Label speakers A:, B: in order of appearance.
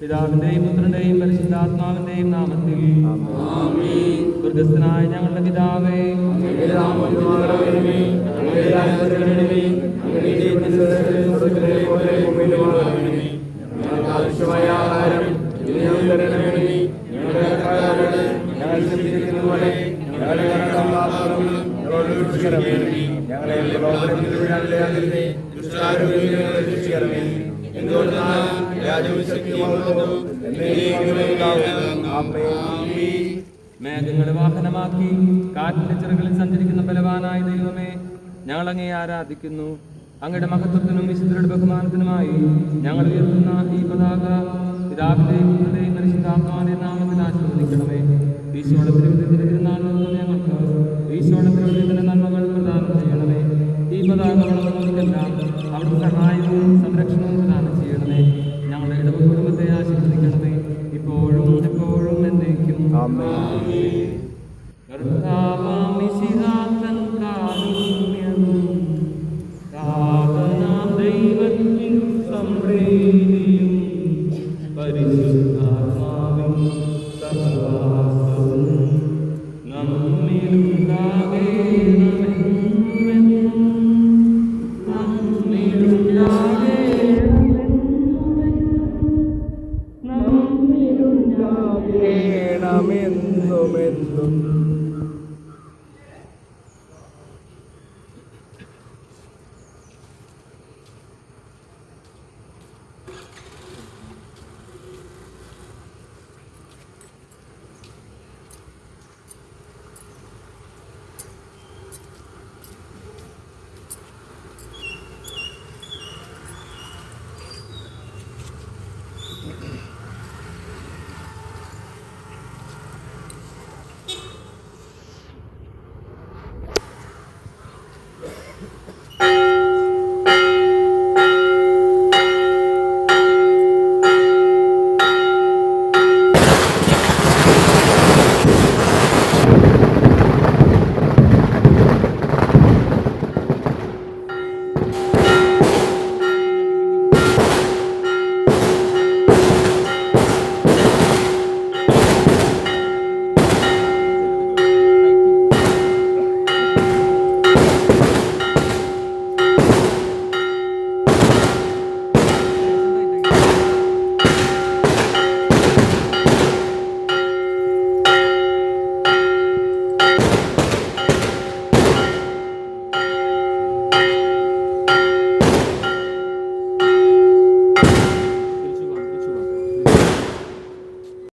A: പിതാവിന്റെയും പുത്രന്റെയും പരിശുദ്ധാത്മാവിന്റെയും നാമത്തിൽ സ്വർഗ്ഗസ്ഥനായ ഞങ്ങളുടെ പിതാവേ, മേഘങ്ങളെ വാഹനമാക്കി കാറ്റിന്റെ ചിറകളിൽ സഞ്ചരിക്കുന്ന ബലവാനായ ദൈവമേ, ഞങ്ങൾ അങ്ങയെ ആരാധിക്കുന്നു. അങ്ങയുടെ മഹത്വത്തിനും വിശുദ്ധരുടെ ബഹുമാനത്തിനുമായി ഞങ്ങൾ ഉയർത്തുന്ന ഈ പതാക പിതാവിന്റെയും പുത്രന്റെയും പരിശുദ്ധാത്മാവിന്റെ നാമത്തിൽ ആശീർവദിക്കണമേ. ഈശോയുടെ തിരുവിധത്തിന്റെ തിരുനാളിൽ ഞങ്ങൾക്ക് ഈശോയുടെ തിരുവിധത്തിന്റെ നന്മകൾ പ്രദാനം ചെയ്യണമേ. ഈ പതാക വളർന്നവർക്കെല്ലാം അവിടുത്തെ സഹായവും സംരക്ഷണവും പ്രദാനം ചെയ്യണമേ. ഞങ്ങളുടെ ഇടവ കുടുംബത്തെ ആശീർവദിക്കണമേ, ഇപ്പോഴും എപ്പോഴും എന്നേക്കും. ദൈവത്തിൻ സംരക്ഷണം